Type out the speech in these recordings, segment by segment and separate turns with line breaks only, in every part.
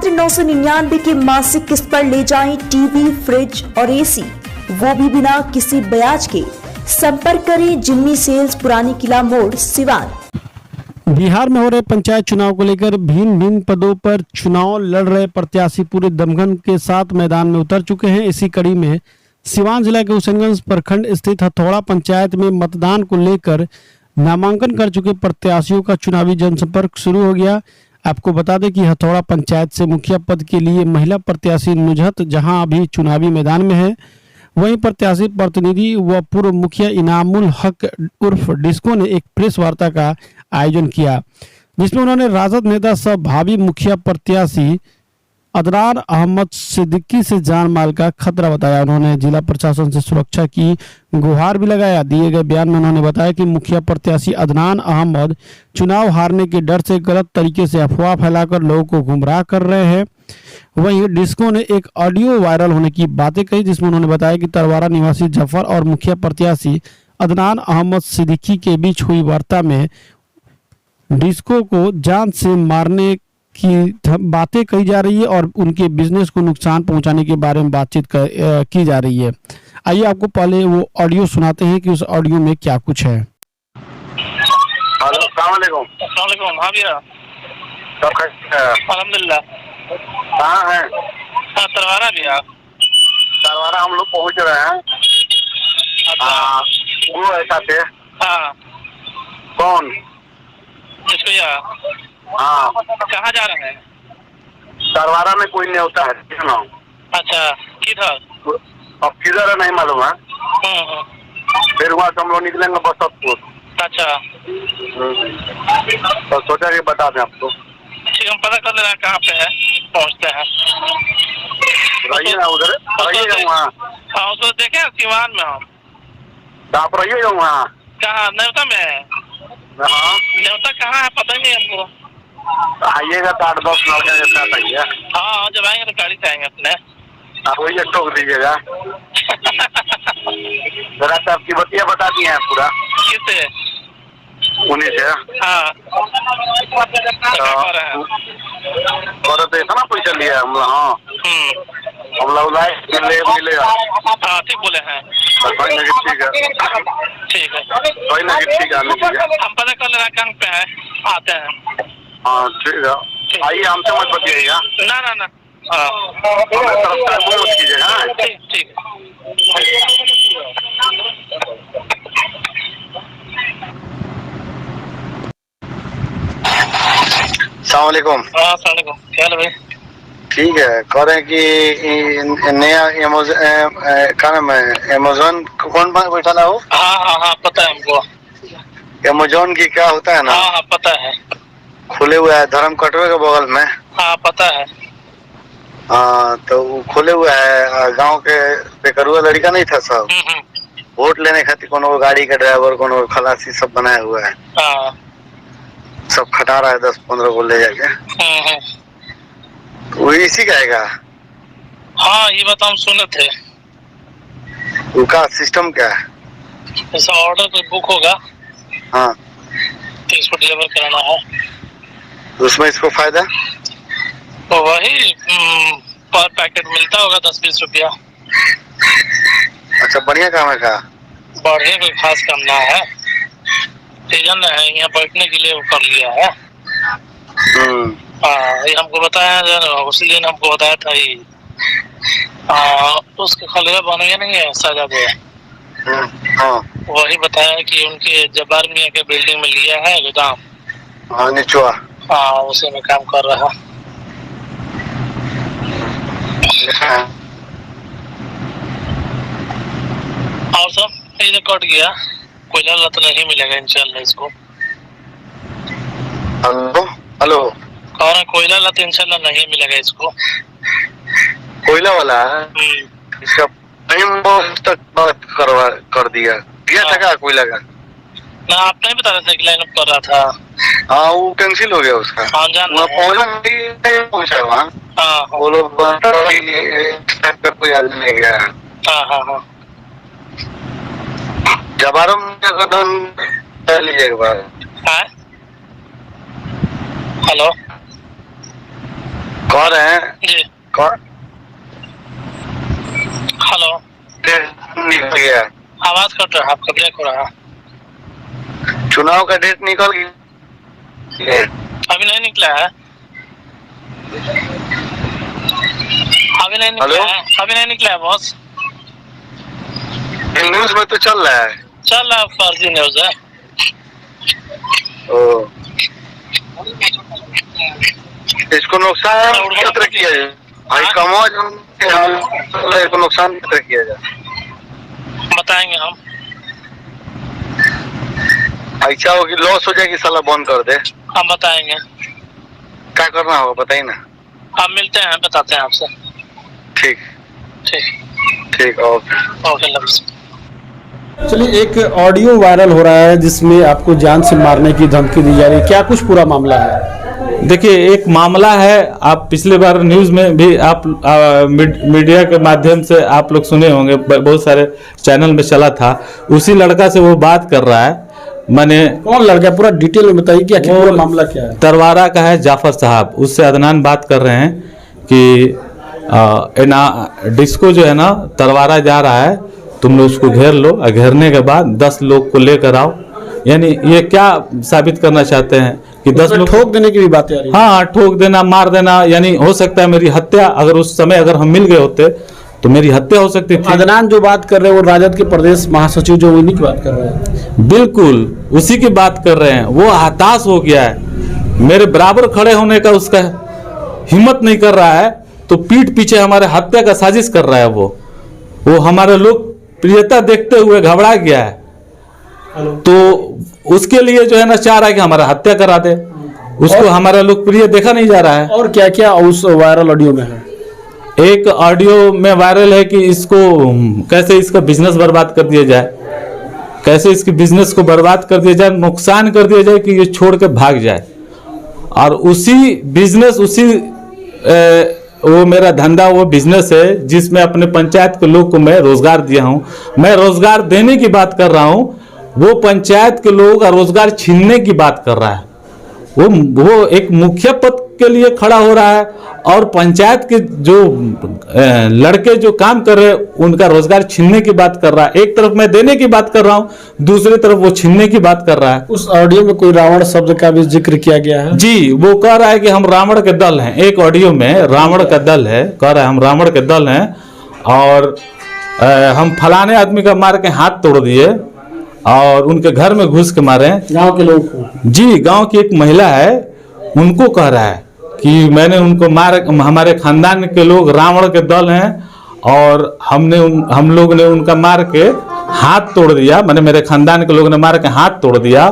मात्र 999 की मासिक किस्त पर ले जाएं टीवी, फ्रिज और एसी, वो भी बिना किसी ब्याज के। संपर्क करें जिम्मी सेल्स, पुरानी किला मोड़, सिवान।
बिहार में हो रहे पंचायत चुनाव को लेकर भिन्न भिन्न पदों पर चुनाव लड़ रहे प्रत्याशी पूरे दमखम के साथ मैदान में उतर चुके हैं। इसी कड़ी में सिवान जिला के हुसैनगंज प्रखंड स्थित हथौड़ा पंचायत में मतदान को लेकर नामांकन कर चुके प्रत्याशियों का चुनावी जनसंपर्क शुरू हो गया। आपको बता दें कि हथौड़ा पंचायत से मुखिया पद के लिए महिला प्रत्याशी नुजहत जहां अभी चुनावी मैदान में है, वहीं प्रत्याशी प्रतिनिधि व पूर्व मुखिया इनामुल हक उर्फ डिस्को ने एक प्रेस वार्ता का आयोजन किया, जिसमें उन्होंने राजद नेता सह भावी मुखिया प्रत्याशी अदनान अहमद सिद्दीकी से जान माल का खतरा बताया। उन्होंने जिला प्रशासन से सुरक्षा की गुहार भी लगाया। दिए गए बयान में उन्होंने बताया कि मुखिया प्रत्याशी अदनान अहमद चुनाव हारने के डर से गलत तरीके से अफवाह फैलाकर लोगों को गुमराह कर रहे हैं। वहीं डिस्को ने एक ऑडियो वायरल होने की बातें कही, जिसमें उन्होंने बताया कि तरवारा निवासी जफर और मुखिया प्रत्याशी अदनान अहमद सिद्दीकी के बीच हुई वार्ता में डिस्को को जान से मारने की बातें कही जा रही है और उनके बिजनेस को नुकसान पहुंचाने के बारे में बातचीत की जा रही है। आइए आपको पहले वो ऑडियो सुनाते हैं कि उस ऑडियो में क्या कुछ है।
हेलो, अस्सलाम वालेकुम।
अस्सलाम वालेकुम। हाँ भैया,
सब कैसे हैं?
अल्हम्दुलिल्लाह।
कहाँ हैं?
हाँ, तरवारा भैया।
तरवारा हम लोग पहुँच रहे हैं।
अच्छा।
वो ऐसा थे।
हाँ,
कौन?
किसको भैया?
हाँ,
कहाँ जा रहे हैं?
तरवारा में कोई न्योता है, ठीक है ना?
अच्छा, किधर?
अब किधर है नहीं मालूम है। फिर वहाँ से हम लोग निकलेंगे बसतपुर।
अच्छा,
तो सोचा कि बता दें आपको।
ठीक, हम पता कर ले रहे हैं कहाँ पे है, पहुँचते हैं।
रहिए ना उधर, रहिएगा वहाँ।
हाँ, उसको देखे सिवान में हम।
तो आप रहिएगा वहाँ।
कहाँ? नेवता में है।
हाँ,
नेवता कहाँ है पता नहीं हमको।
आइएगा तो 8-10 लड़का के साथ आइए।
हाँ, जब आएंगे तो गाड़ी से आएंगे अपने।
आप वही टोक दीजिएगा। जरा से आपकी बतिया बता दिए हैं पूरा।
किससे?
उन्हीं से।
हाँ,
तो इतना पैसा लिया हम लोग। हाँ, हम लोग मिलेगा।
हाँ, ठीक बोले हैं।
कोई नहीं, ठीक है,
ठीक है,
कोई नहीं, ठीक है, आने दीजिए।
हम पता कर ले रहे हैं कहाँ पे है, आते हैं।
हाँ, ठीक है, आइए, हमसे मत बतियाइएगा।
ना ना ना। हाँ,
हमें तरफ से फोन मत कीजिएगा। हाँ,
ठीक ठीक।
अस्सलाम वालेकुम।
हाँ, अस्सलाम वालेकुम। क्या हाल है भाई?
ठीक है, कह रहे हैं कि नया क्या नाम है, अमेज़न कौन बैठा ना हो?
हाँ हाँ हाँ, पता है हमको।
अमेज़न की क्या होता है ना,
हाँ हाँ, पता है।
खुले हुआ है धर्म कटवे के बगल में।
हाँ, पता है।
हाँ, तो वो खुले हुआ है। गांव के बेकरुआ लड़का नहीं था सब, वोट लेने खातिर कोनो गाड़ी का ड्राइवर, कोनो खलासी सब बनाया हुआ है।
हाँ,
सब खटा रहा है 10-15 को ले जाके। वो इसी का आएगा।
हाँ, ये बात हम सुने थे।
उनका सिस्टम क्या है?
जैसा ऑर्डर कोई बुक होगा,
हाँ,
तो इसको डिलीवर कराना है।
उसमें इसको फायदा?
तो वही पर पैकेट मिलता होगा 10-20 रुपया।
अच्छा, बढ़िया काम है का?
बढ़िया, कोई खास काम ना है। सीजन है, यहाँ बैठने के लिए वो कर लिया है। हाँ, ये हमको बताया, उसी दिन हमको बताया था। ये उसके खलीफा बनोया नहीं है, साजादे।
हाँ,
वही बताया कि उनके जब्बार मियाँ के बिल्डिंग में लिया है गोदाम।
हाँ, निचुआ।
हाँ, उसी में काम कर रहा है। और सब ये कट गया, कोयला लत नहीं मिलेगा इंशाल्लाह इसको।
हेलो हेलो,
कह रहे कोयला लत इंशाल्लाह नहीं मिलेगा इसको।
कोयला वाला है इसका टाइम तक बात कर दिया था क्या कोयला का?
ना, आप नहीं बता रहे थे कि लाइन अप कर रहा था।
हाँ, वो कैंसिल हो गया उसका।
हाँ, जान
पहुंचा वहाँ।
हाँ
वो लोग कोई आदमी नहीं गया।
हाँ हाँ हाँ,
जबारम कदम लीजिए एक बार।
हेलो,
कह रहे हैं
जी।
कौन
हेलो,
निकल गया,
आवाज कट रहा है आपका, ब्रेक हो रहा है।
चुनाव का डेट निकल गया,
अभी नहीं निकला है, अभी नहीं निकला
हेलो?
है, अभी नहीं निकला है बॉस।
न्यूज में तो चल रहा है।
चल रहा है, फर्जी न्यूज है।
ओ, इसको नुकसान कितना किया जाए भाई, कमो इसको नुकसान कितना किया जाए,
बताएंगे हम।
ऐसा हो कि लॉस हो जाए कि साला बंद कर दे,
हम बताएंगे,
क्या करना होगा बताइए ना।
हम मिलते हैं, बताते हैं आपसे।
ठीक
ठीक
ठीक, ओके
ओके, लव।
चलिए, एक ऑडियो वायरल हो रहा है जिसमें आपको जान से मारने की धमकी दी जा रही है, क्या कुछ पूरा मामला है?
देखिए, एक मामला है, आप पिछले बार न्यूज़ में भी आप मीडिया के माध्यम से आप लोग सुने होंगे, बहुत सारे चैनल में चला था। उसी लड़का से वो बात कर रहा है। मैंने
कौन लड़का, पूरा डिटेल में बताइए कि आखिर पूरा मामला क्या है?
तरवारा का है, जाफर साहब। उससे अदनान बात कर रहे हैं कि डिस्को जो है ना, तरवारा जा रहा है, तुम लोग उसको घेर लो, और घेरने के बाद 10 लोग को लेकर आओ। यानी ये क्या साबित करना चाहते हैं कि 10 लोग
ठोक देने की भी बातें आ रही है।
हाँ, ठोक देना, मार देना, यानी हो सकता है मेरी हत्या, अगर उस समय अगर हम मिल गए होते तो मेरी हत्या हो सकती थी।
अदनान जो बात कर रहे हैं वो राजद के प्रदेश महासचिव जो उन्हीं की बात कर रहे हैं।
बिल्कुल उसी की बात कर रहे हैं। वो हताश हो गया है, मेरे बराबर खड़े होने का उसका हिम्मत नहीं कर रहा है, तो पीठ पीछे हमारे हत्या का साजिश कर रहा है। वो हमारे लोग प्रियता देखते हुए घबरा गया है, तो उसके लिए जो है ना चाह रहा है कि हमारा हत्या करा दे। उसको हमारा लोकप्रिय देखा नहीं जा रहा है।
और क्या क्या उस वायरल ऑडियो में है?
एक ऑडियो में वायरल है कि इसको कैसे इसका बिजनेस बर्बाद कर दिया जाए, कैसे इसके बिजनेस को बर्बाद कर दिया जाए, नुकसान कर दिया जाए कि ये छोड़ के भाग जाए। और उसी बिजनेस, वो मेरा धंधा, वो बिजनेस है जिसमें अपने पंचायत के लोग को मैं रोजगार दिया हूँ। मैं रोजगार देने की बात कर रहा हूँ, वो पंचायत के लोग का रोजगार छीनने की बात कर रहा है। वो एक मुखिया पद के लिए खड़ा हो रहा है, और पंचायत के जो लड़के जो काम कर रहे हैं उनका रोजगार छीनने की बात कर रहा है। एक तरफ मैं देने की बात कर रहा हूँ, दूसरी तरफ वो छीनने की बात कर रहा है।
उस ऑडियो में कोई रावण शब्द का भी जिक्र किया गया है?
जी, वो कह रहा है कि हम रावण के दल हैं। एक ऑडियो में रावण का दल है, कह रहा है हम रावण के दल हैं, और हम फलाने आदमी का मार के हाथ तोड़ दिए और उनके घर में घुस के मारे।
गांव के लोग को? जी,
गांव की एक महिला है, उनको कह रहा है कि मैंने उनको हमारे खानदान के लोग रावण के दल हैं, और हम लोग ने उनका मार के हाथ तोड़ दिया, मैंने मेरे खानदान के लोग ने मार के हाथ तोड़ दिया,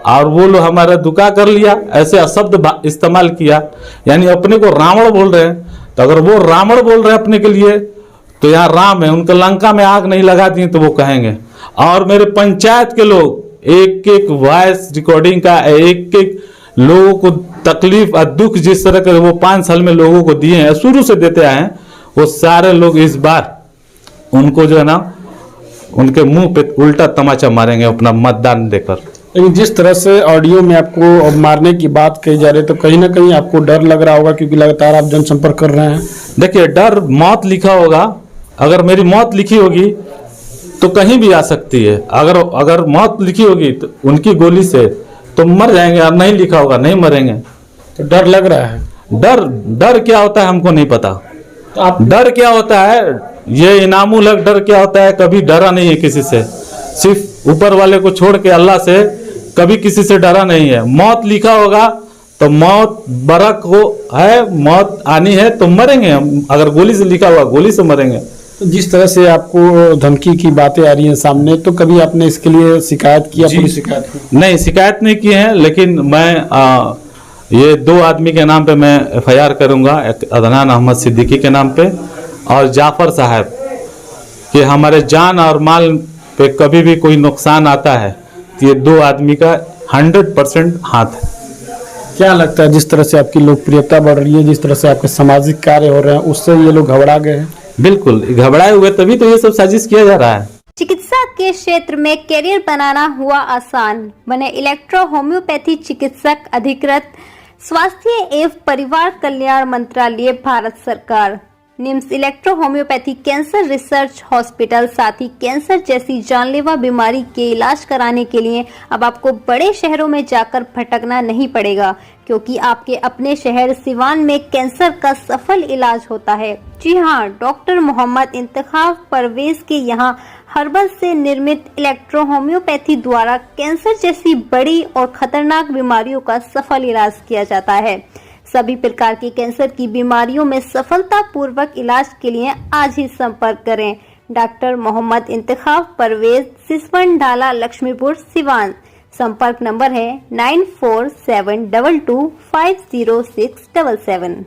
और वो लोग हमारा दुका कर लिया, ऐसे शब्द इस्तेमाल किया। यानी अपने को रावण बोल रहे हैं। तो अगर वो रावण बोल रहे हैं अपने के लिए, तो यहाँ राम है, उनके लंका में आग नहीं लगा दी तो वो कहेंगे। और मेरे पंचायत के लोग एक एक वॉइस रिकॉर्डिंग का, एक एक लोगों को तकलीफ और दुख जिस तरह के वो 5 साल में लोगों को दिए हैं, शुरू से देते आए हैं, वो सारे लोग इस बार उनको जो है ना, उनके मुंह पे उल्टा तमाचा मारेंगे अपना मतदान देकर।
लेकिन जिस तरह से ऑडियो में आपको मारने की बात कही जा रही है, तो कहीं ना कहीं आपको डर लग रहा होगा, क्योंकि लगातार आप जनसंपर्क कर रहे हैं।
देखिए, डर मौत लिखा होगा, अगर मेरी मौत लिखी होगी तो कहीं भी आ सकती है। अगर मौत लिखी होगी तो उनकी गोली से तो मर जाएंगे, और नहीं लिखा होगा नहीं मरेंगे।
तो डर लग रहा है?
डर क्या होता है हमको नहीं पता।
तो आप
डर क्या होता है, ये इनामुल हक डर क्या होता है, कभी डरा नहीं है किसी से, सिर्फ ऊपर वाले को छोड़ के अल्लाह से कभी किसी से डरा नहीं है। मौत लिखा होगा तो मौत बरक हो है, मौत आनी है तो मरेंगे हम। अगर गोली से लिखा हुआ गोली से मरेंगे।
तो जिस तरह से आपको धमकी की बातें आ रही हैं सामने, तो कभी आपने इसके लिए शिकायत की? पुलिस शिकायत की?
नहीं, शिकायत नहीं की है, लेकिन मैं ये 2 आदमी के नाम पे मैं FIR करूंगा, एक अदनान अहमद सिद्दीकी के नाम पे और जाफर साहब, कि हमारे जान और माल पे कभी भी कोई नुकसान आता है तो ये 2 आदमी का 100% हाथ है।
क्या लगता है जिस तरह से आपकी लोकप्रियता बढ़ रही है, जिस तरह से आपके सामाजिक कार्य हो रहे हैं, उससे ये लोग घबरा गए हैं?
बिल्कुल घबराए हुए, तभी तो ये सब साजिश किया जा रहा है।
चिकित्सा के क्षेत्र में करियर बनाना हुआ आसान, बने इलेक्ट्रो होम्योपैथी चिकित्सक अधिकृत स्वास्थ्य एवं परिवार कल्याण मंत्रालय, भारत सरकार, NIMS electro homeopathy cancer research hospital, साथ ही कैंसर जैसी जानलेवा बीमारी के इलाज कराने के लिए अब आपको बड़े शहरों में जाकर भटकना नहीं पड़ेगा, क्योंकि आपके अपने शहर सिवान में कैंसर का सफल इलाज होता है। जी हाँ, डॉक्टर मोहम्मद इंतखाब परवेज के यहाँ हर्बल से निर्मित इलेक्ट्रो होम्योपैथी द्वारा कैंसर जैसी बड़ी और खतरनाक बीमारियों का सफल इलाज किया जाता है। सभी प्रकार की कैंसर की बीमारियों में सफलतापूर्वक इलाज के लिए आज ही संपर्क करें। डॉक्टर मोहम्मद इंतखाब परवेज, सिसवन ढाला, लक्ष्मीपुर, सिवान। संपर्क नंबर है 9472250677।